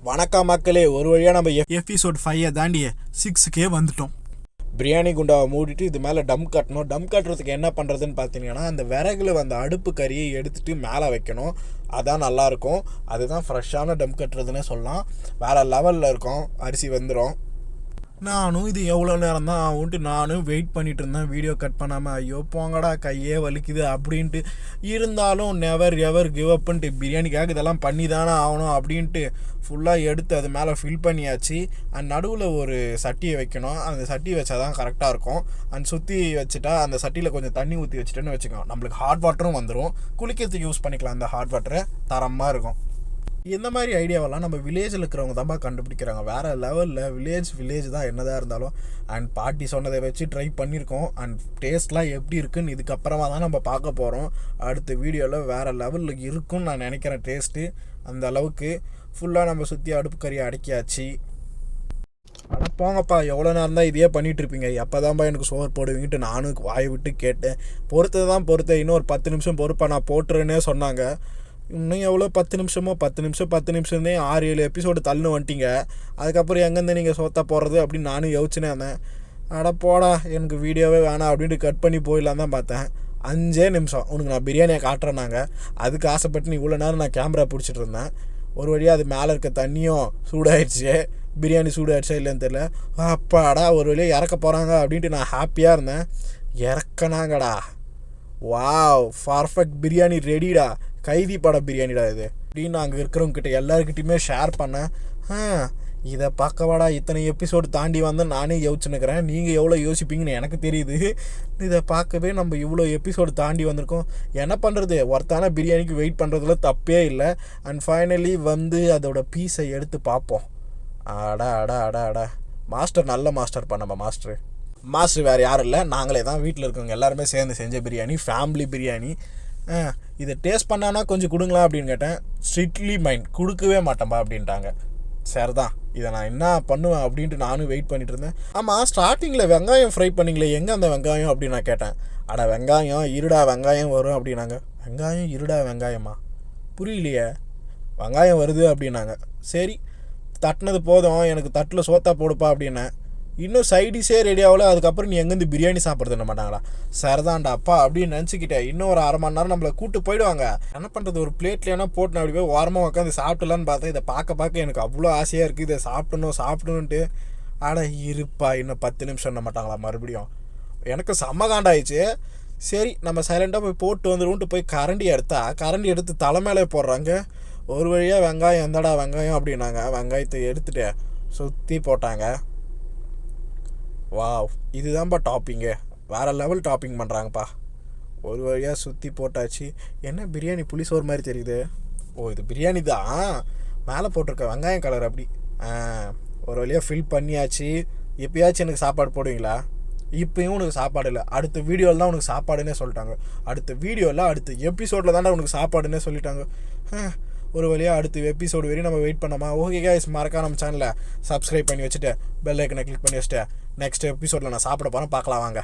வணக்கம் மக்களே, ஒரு வழியாக நம்ம எபிசோட் 5 தாண்டி 6K வந்துட்டோம். பிரியாணி குண்டாவை மூடிட்டு இது மேலே டம் கட்டணும். டம் கட்டுறதுக்கு என்ன பண்ணுறதுன்னு பார்த்தீங்கன்னா, அந்த விறகுல அந்த அடுப்பு கறியை எடுத்துகிட்டு மேலே வைக்கணும். அதான் நல்லாயிருக்கும். அதுதான் ஃப்ரெஷ்ஷான டம் கட்டுறதுன்னே சொல்லலாம். வேறு லெவலில் இருக்கும். அரிசி வந்துடும். நானும் இது எவ்வளோ நேரம் தான் ஆகுன்ட்டு நானும் வெயிட் பண்ணிகிட்டு இருந்தேன், வீடியோ கட் பண்ணாமல். ஐயோ போங்கடா, கையே வலிக்குது அப்படின்ட்டு. இருந்தாலும் நெவர் எவர் கிவ் அப்புன்ட்டு பிரியாணிக்காக இதெல்லாம் பண்ணி தானே ஆகணும் அப்படின்ட்டு ஃபுல்லாக எடுத்து அது மேலே ஃபில் பண்ணியாச்சு. அண்ட் நடுவில் ஒரு சட்டியை வைக்கணும். அந்த சட்டி வச்சா தான் கரெக்டாக இருக்கும். அண்ட் சுற்றி வச்சுட்டா அந்த சட்டியில் கொஞ்சம் தண்ணி ஊற்றி வச்சுட்டேன்னு வச்சுக்கோங்க, நம்மளுக்கு ஹாட் வாட்டரும் வந்துடும். குளிக்கிறதுக்கு யூஸ் பண்ணிக்கலாம். அந்த ஹாட் வாட்டரை தரமாக இருக்கும். இந்த மாதிரி ஐடியாவெல்லாம் நம்ம வில்லேஜில் இருக்கிறவங்க தான்ப்பா கண்டுபிடிக்கிறாங்க. வேறு லெவலில் வில்லேஜ் தான் என்னதான் இருந்தாலும். அண்ட் பாட்டி சொன்னதை வச்சு ட்ரை பண்ணியிருக்கோம். அண்ட் டேஸ்ட்லாம் எப்படி இருக்குன்னு இதுக்கப்புறமா தான் நம்ம பார்க்க போகிறோம். அடுத்த வீடியோவில் வேறு லெவலில் இருக்குன்னு நான் நினைக்கிறேன். டேஸ்ட்டு அந்த அளவுக்கு ஃபுல்லாக நம்ம சுற்றி அடுப்பு கறியை அடக்கியாச்சு. ஆனால் போங்கப்பா, எவ்வளோ நேரம் தான் இதையே பண்ணிகிட்ருப்பீங்க, எப்போ தான்ப்பா எனக்கு சோறு போடுவீங்கன்ட்டு நானும் வாய் விட்டு கேட்டேன். பொறுத்தேன். இன்னும் ஒரு 10 நிமிஷம் பொறுப்பா நான் போட்டுறேன்னே சொன்னாங்க. இன்னும் எவ்வளோ 10 நிமிஷமோ 10 நிமிஷம்னே 6-7 எபிசோடு தள்ளுன்னு வந்துட்டீங்க. அதுக்கப்புறம் எங்கேருந்து நீங்கள் சோத்தா போடுறது அப்படின்னு நானும் யோசிச்சுனே இருந்தேன். அட போடா, எனக்கு வீடியோவே வேணாம் அப்படின்ட்டு கட் பண்ணி போயிடலாம் தான் பார்த்தேன். 5 நிமிஷம் உனக்கு நான் பிரியாணியை காட்டுறேன்னாங்க. அதுக்கு ஆசைப்பட்டு இவ்வளோ நேரம் நான் கேமரா பிடிச்சிட்டு இருந்தேன். ஒரு வழியாக அது மேலே இருக்க தண்ணியும் சூடாயிடுச்சு. பிரியாணி சூடாயிடுச்சா இல்லைன்னு தெரியல. அப்பாடா, ஒரு வழியாக இறக்க போகிறாங்க அப்படின்ட்டு நான் ஹாப்பியாக இருந்தேன். இறக்கனாங்கடா. வாவ், பர்ஃபெக்ட் பிரியாணி ரெடிடா. கைதி பட பிரியாணிடா இது அப்படின்னு அங்கே இருக்கிறவங்ககிட்ட எல்லாருக்கிட்டையுமே ஷேர் பண்ணேன். இதை பார்க்கவாடா இத்தனை எபிசோடு தாண்டி வந்து நானே யோசிச்சுன்னுக்கிறேன். நீங்கள் எவ்வளோ யோசிப்பீங்கன்னு எனக்கு தெரியுது. இதை பார்க்கவே நம்ம இவ்வளோ எபிசோடு தாண்டி வந்திருக்கோம். என்ன பண்ணுறது, ஒருத்தான பிரியாணிக்கு வெயிட் பண்ணுறதுல தப்பே இல்லை. அண்ட் ஃபைனலி வந்து அதோட பீஸை எடுத்து பார்ப்போம். அடா மாஸ்டர், நல்ல மாஸ்டர் நம்ம மாஸ்டர் வேறு யாரும் இல்லை, நாங்களே தான். வீட்டில் இருக்கவங்க எல்லாருமே சேர்ந்து செஞ்ச பிரியாணி, ஃபேமிலி பிரியாணி. இதை டேஸ்ட் பண்ணானா கொஞ்சம் கொடுங்களா அப்படின்னு கேட்டேன். ஸ்ட்ரிக்ட்லி மைண்ட், கொடுக்கவே மாட்டேன்பா அப்படின்ட்டாங்க. சரிதான், இதை நான் என்ன பண்ணுவேன் அப்படின்ட்டு நானும் வெயிட் பண்ணிட்டு இருந்தேன். ஆமாம், ஸ்டார்டிங்கில் வெங்காயம் ஃப்ரை பண்ணிங்களே, எங்கே அந்த வெங்காயம் அப்படின்னு நான் கேட்டேன். வெங்காயம் இருடா, வெங்காயம் வரும் அப்படின்னாங்க. வெங்காயம் இருடா, வெங்காயமா புரியலையே. வெங்காயம் வருது அப்படின்னாங்க. சரி, தட்டினது போதும், எனக்கு தட்டில் சோத்தா போடுப்பா அப்படின்னேன். இன்னும் சைடிஷே ரெடி ஆகல. அதுக்கப்புறம் நீ எங்கேருந்து பிரியாணி சாப்பிட்றது என்ன மாட்டாங்களா? சரிதான்டா அப்பா அப்படின்னு நினச்சிக்கிட்டேன். இன்னும் ஒரு அரை மணி நேரம் நம்மளை கூப்பிட்டு போயிடுவாங்க. என்ன பண்ணுறது, ஒரு பிளேட்லேனா போட்டு அப்படி போய் ஓரமாக உட்காந்து சாப்பிடலான்னு பார்த்தேன். இதை பார்க்க எனக்கு அவ்வளோ ஆசையாக இருக்குது, இதை சாப்பிடணுன்ட்டு. இருப்பா, இன்னும் 10 நிமிஷம் என்ன மாட்டாங்களா மறுபடியும். எனக்கு செம்ம காண்டாயிடுச்சு. சரி, நம்ம சைலண்டாக போய் போட்டு வந்துடுவோன்ட்டு போய் கரண்டி எடுத்து தலை மேலே போடுறாங்க. ஒரு வழியாக வெங்காயம், எந்தடா வெங்காயம் அப்படின்னாங்க. வெங்காயத்தை எடுத்துகிட்டு சுற்றி போட்டாங்க. வாவ், இதுதான்ப்பா டாப்பிங்கு. வேறு லெவல் டாப்பிங் பண்ணுறாங்கப்பா. ஒரு வழியாக சுற்றி போட்டாச்சு. என்ன பிரியாணி புளிசோறு மாதிரி தெரியுது. இது பிரியாணி தான், மேலே போட்டிருக்க வெங்காயம் கலர் அப்படி. ஒரு வழியாக ஃபில் பண்ணியாச்சு. எப்பயாச்சும் எனக்கு சாப்பாடு போடுவீங்களா? இப்போயும் உனக்கு சாப்பாடு இல்லை, அடுத்த வீடியோவில் தான் உனக்கு சாப்பாடுன்னே சொல்லிட்டாங்க. அடுத்த எபிசோடில் தான்டா உனக்கு சாப்பாடுன்னே சொல்லிட்டாங்க. ஒரு வழியாக அடுத்த எபிசோடு வரையும் நம்ம வெயிட் பண்ணோமா? ஓகே கைஸ், மறக்காம நம்ம சேனலை சப்ஸ்கிரைப் பண்ணி வச்சுட்டு பெல் ஐக்கனை கிளிக் பண்ணி வச்சுட்டு நெக்ஸ்ட் எபிசோடில் நான் சாப்பிட போகிறேன், பார்க்கலாம் வாங்க.